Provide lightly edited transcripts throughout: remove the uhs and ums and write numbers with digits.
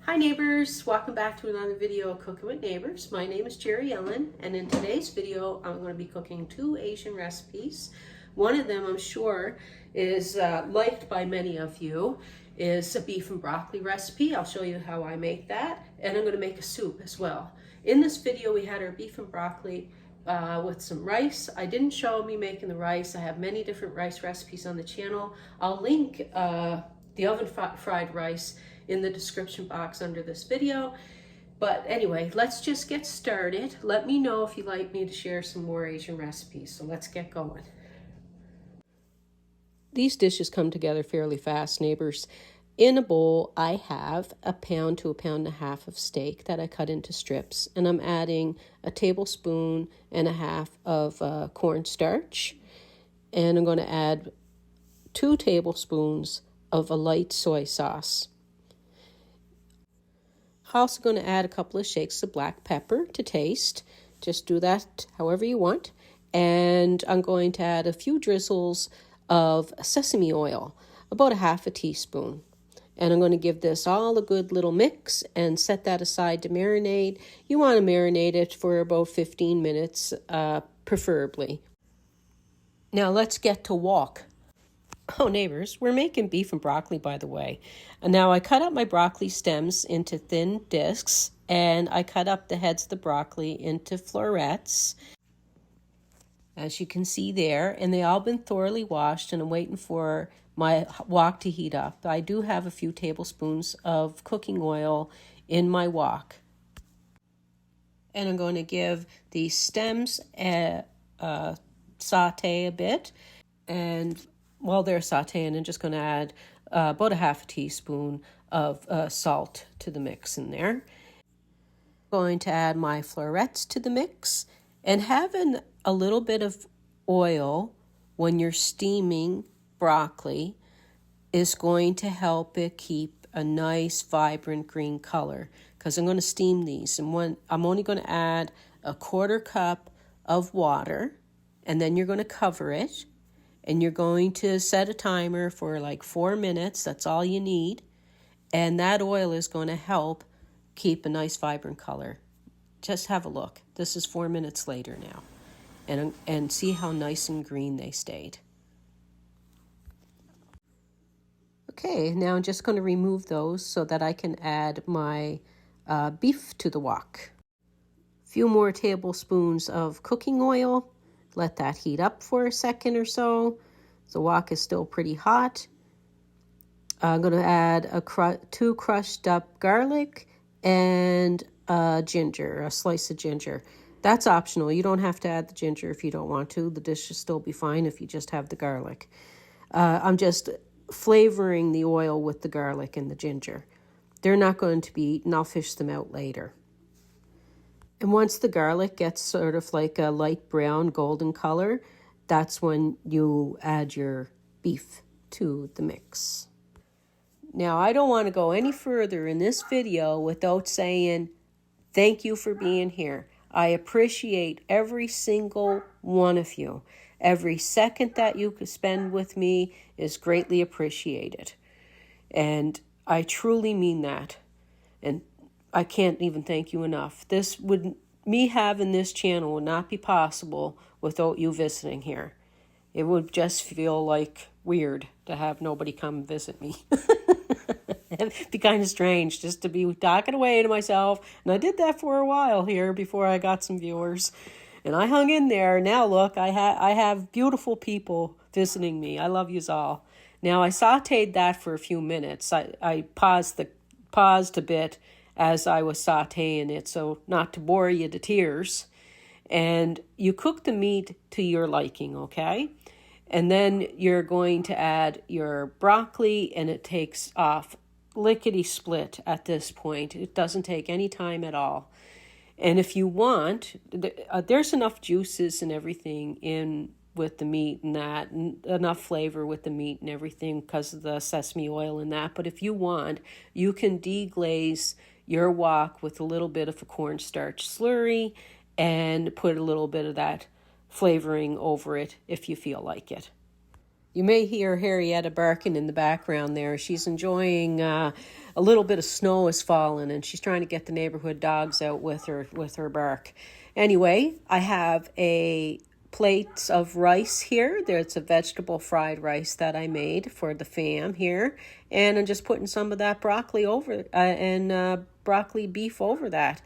Hi neighbors, welcome back to another video of Cooking with Neighbors. My name is Jerri-ellen, and in today's video I'm going to be cooking two Asian recipes. One of them I'm sure is liked by many of you, is a beef and broccoli recipe. I'll show you how I make that, and I'm going to make a soup as well. In this video we had our beef and broccoli with some rice. I didn't show me making the rice. I have many different rice recipes on the channel. I'll link the oven fried rice in the description box under this video. But anyway, let's just get started. Let me know if you'd like me to share some more Asian recipes. So let's get going. These dishes come together fairly fast, neighbors. In a bowl, I have 1 pound to 1.5 pounds of steak that I cut into strips, and I'm adding 1.5 tablespoons of cornstarch, and I'm going to add 2 tablespoons of a light soy sauce. I'm also going to add a couple of shakes of black pepper to taste. Just do that however you want. And I'm going to add a few drizzles of sesame oil, about 1/2 teaspoon. And I'm going to give this all a good little mix and set that aside to marinate. You want to marinate it for about 15 minutes, preferably. Now let's get to wok. Oh, neighbors, we're making beef and broccoli, by the way. And now I cut up my broccoli stems into thin discs, and I cut up the heads of the broccoli into florettes, as you can see there, and they all been thoroughly washed, and I'm waiting for my wok to heat up. I do have a few tablespoons of cooking oil in my wok. And I'm going to give these stems a saute a bit, and while they're sauteing, I'm just going to add about 1/2 teaspoon of salt to the mix in there. Going to add my florettes to the mix, and having a little bit of oil when you're steaming broccoli is going to help it keep a nice vibrant green color, because I'm going to steam these, and I'm only going to add 1/4 cup of water, and then you're going to cover it. And you're going to set a timer for like 4 minutes. That's all you need. And that oil is going to help keep a nice vibrant color. Just have a look. This is 4 minutes later now. And see how nice and green they stayed. Okay, now I'm just going to remove those so that I can add my beef to the wok. A few more tablespoons of cooking oil. Let that heat up for a second or so. The wok is still pretty hot. I'm going to add 2 crushed up garlic and ginger, a slice of ginger. That's optional. You don't have to add the ginger if you don't want to. The dish should still be fine if you just have the garlic. I'm just flavoring the oil with the garlic and the ginger. They're not going to be eaten. I'll fish them out later. And once the garlic gets sort of like a light brown golden color, that's when you add your beef to the mix. Now, I don't want to go any further in this video without saying thank you for being here. I appreciate every single one of you. Every second that you could spend with me is greatly appreciated. And I truly mean that. And I can't even thank you enough. Me having this channel would not be possible without you visiting here. It would just feel like weird to have nobody come visit me. It'd be kind of strange just to be talking away to myself. And I did that for a while here before I got some viewers. And I hung in there. Now look, I have beautiful people visiting me. I love yous all. Now I sauteed that for a few minutes. I paused a bit as I was sauteing it, so not to bore you to tears. And you cook the meat to your liking, okay? And then you're going to add your broccoli, and it takes off lickety-split at this point. It doesn't take any time at all. And if you want, there's enough juices and everything in with the meat and that, and enough flavor with the meat and everything because of the sesame oil and that. But if you want, you can deglaze your wok with a little bit of a cornstarch slurry and put a little bit of that flavoring over it if you feel like it. You may hear Harrietta barking in the background there. She's enjoying a little bit of snow has fallen, and she's trying to get the neighborhood dogs out with her bark. Anyway, I have a plate of rice here. There's a vegetable fried rice that I made for the fam here, and I'm just putting some of that broccoli over and broccoli beef over that.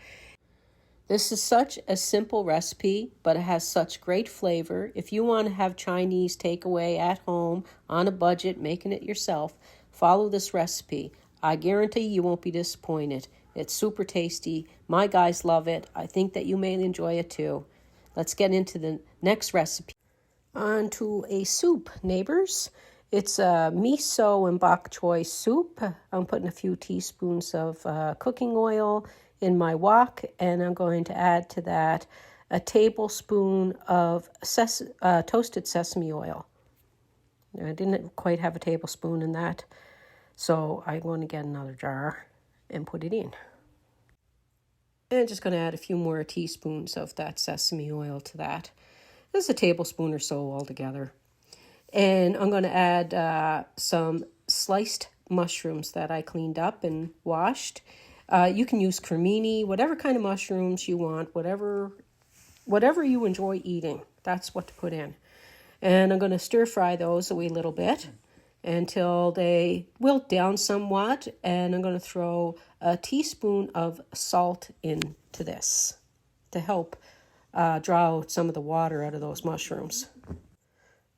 This is such a simple recipe, but it has such great flavor. If you want to have Chinese takeaway at home on a budget, making it yourself, follow this recipe. I guarantee you won't be disappointed. It's super tasty. My guys love it. I think that you may enjoy it too. Let's get into the next recipe. On to a soup, neighbors. It's a miso and bok choy soup. I'm putting a few teaspoons of cooking oil in my wok, and I'm going to add to that a tablespoon of toasted sesame oil. I didn't quite have a tablespoon in that, so I'm going to get another jar and put it in. And I'm just going to add a few more teaspoons of that sesame oil to that. This is a tablespoon or so altogether. And I'm going to add some sliced mushrooms that I cleaned up and washed. You can use cremini, whatever kind of mushrooms you want, whatever you enjoy eating. That's what to put in. And I'm going to stir fry those a wee little bit until they wilt down somewhat. And I'm going to throw a teaspoon of salt into this to help draw out some of the water out of those mushrooms.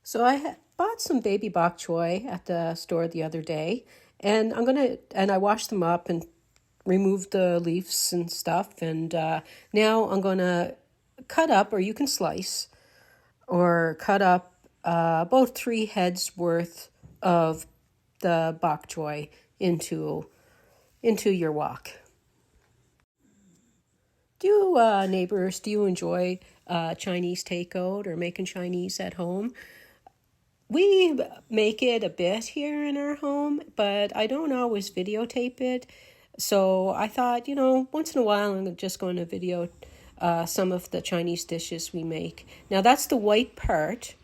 So I bought some baby bok choy at the store the other day, and I washed them up and remove the leaves and stuff, and now I'm going to cut up, or you can slice, or cut up about 3 heads worth of the bok choy into your wok. Neighbors, do you enjoy Chinese takeout or making Chinese at home? We make it a bit here in our home, but I don't always videotape it. So I thought, once in a while I'm just going to video some of the Chinese dishes we make. Now that's the white part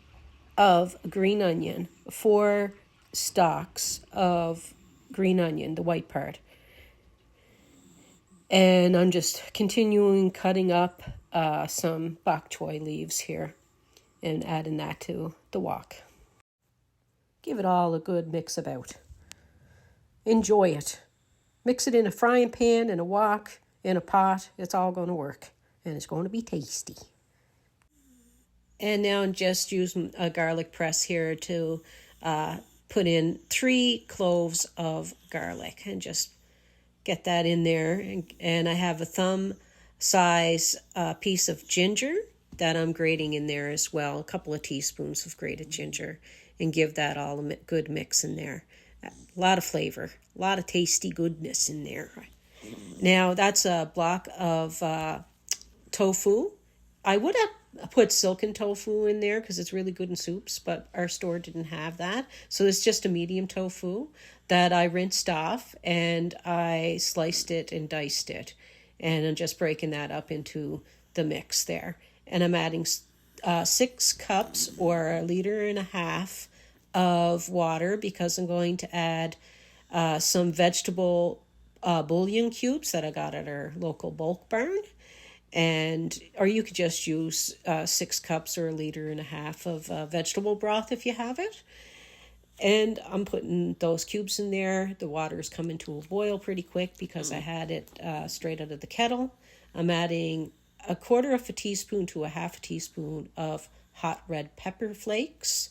of green onion, 4 stalks of green onion, the white part. And I'm just continuing cutting up some bok choy leaves here and adding that to the wok. Give it all a good mix about. Enjoy it. Mix it in a frying pan, in a wok, in a pot. It's all going to work. And it's going to be tasty. And now I'm just using a garlic press here to put in 3 cloves of garlic. And just get that in there. And I have a thumb size piece of ginger that I'm grating in there as well. A couple of teaspoons of grated ginger. And give that all a good mix in there. A lot of flavor, a lot of tasty goodness in there. Now that's a block of tofu. I would have put silken tofu in there because it's really good in soups, but our store didn't have that. So it's just a medium tofu that I rinsed off, and I sliced it and diced it. And I'm just breaking that up into the mix there. And I'm adding 6 cups or 1.5 liters of water because I'm going to add some vegetable bouillon cubes that I got at our local bulk barn. Or you could just use 6 cups or 1.5 liters of vegetable broth if you have it. And I'm putting those cubes in there. The water's coming to a boil pretty quick because I had it straight out of the kettle. I'm adding 1/4 teaspoon to 1/2 teaspoon of hot red pepper flakes,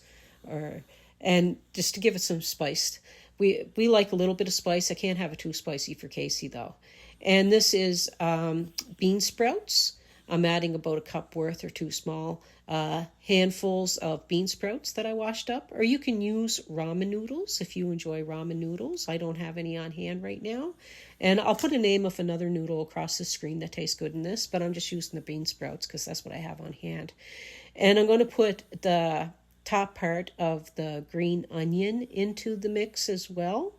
and just to give it some spice. We like a little bit of spice. I can't have it too spicy for Casey though. And this is bean sprouts. I'm adding about a cup worth or 2 small handfuls of bean sprouts that I washed up. Or you can use ramen noodles if you enjoy ramen noodles. I don't have any on hand right now. And I'll put a name of another noodle across the screen that tastes good in this, but I'm just using the bean sprouts because that's what I have on hand. And I'm going to put the top part of the green onion into the mix as well.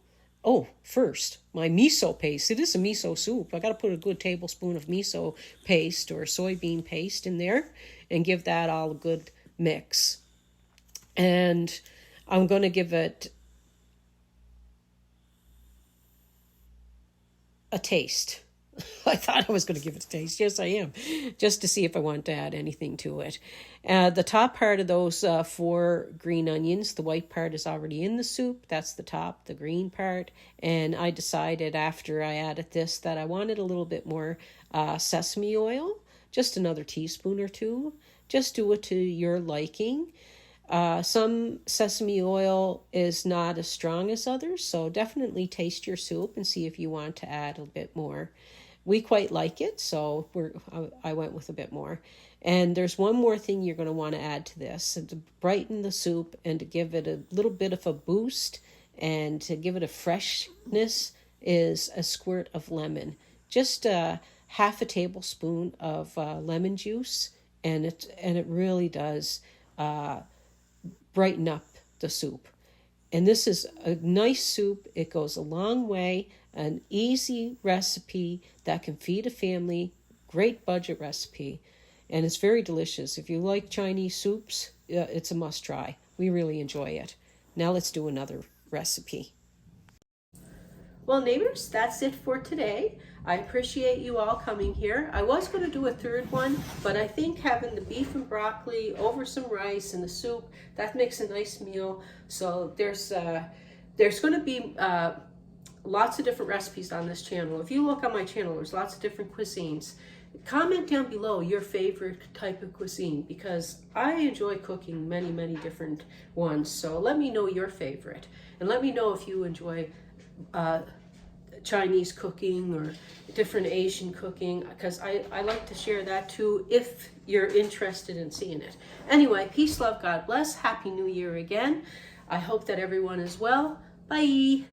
Oh, first, my miso paste. It is a miso soup. I got to put a good tablespoon of miso paste or soybean paste in there and give that all a good mix. And I'm going to give it a taste. I thought I was going to give it a taste. Yes, I am. Just to see if I want to add anything to it. The top part of those 4 green onions, the white part is already in the soup. That's the top, the green part. And I decided after I added this that I wanted a little bit more sesame oil, just another teaspoon or 2. Just do it to your liking. Some sesame oil is not as strong as others, so definitely taste your soup and see if you want to add a bit more. We quite like it, so I went with a bit more. And there's one more thing you're going to want to add to this, and to brighten the soup and to give it a little bit of a boost and to give it a freshness is a squirt of lemon. Just half a tablespoon of lemon juice, and it really does brighten up the soup. And this is a nice soup. It goes a long way. An easy recipe that can feed a family. Great budget recipe. And it's very delicious. If you like Chinese soups, it's a must try. We really enjoy it. Now let's do another recipe. Well, neighbors, that's it for today. I appreciate you all coming here. I was going to do a third one, but I think having the beef and broccoli over some rice and the soup, that makes a nice meal. So there's going to be lots of different recipes on this channel. If you look on my channel, there's lots of different cuisines. Comment down below your favorite type of cuisine, because I enjoy cooking many different ones. So let me know your favorite, and let me know if you enjoy Chinese cooking or different Asian cooking, because I like to share that too if you're interested in seeing it. Anyway, peace, love, God bless. Happy New Year again. I hope that everyone is well. Bye.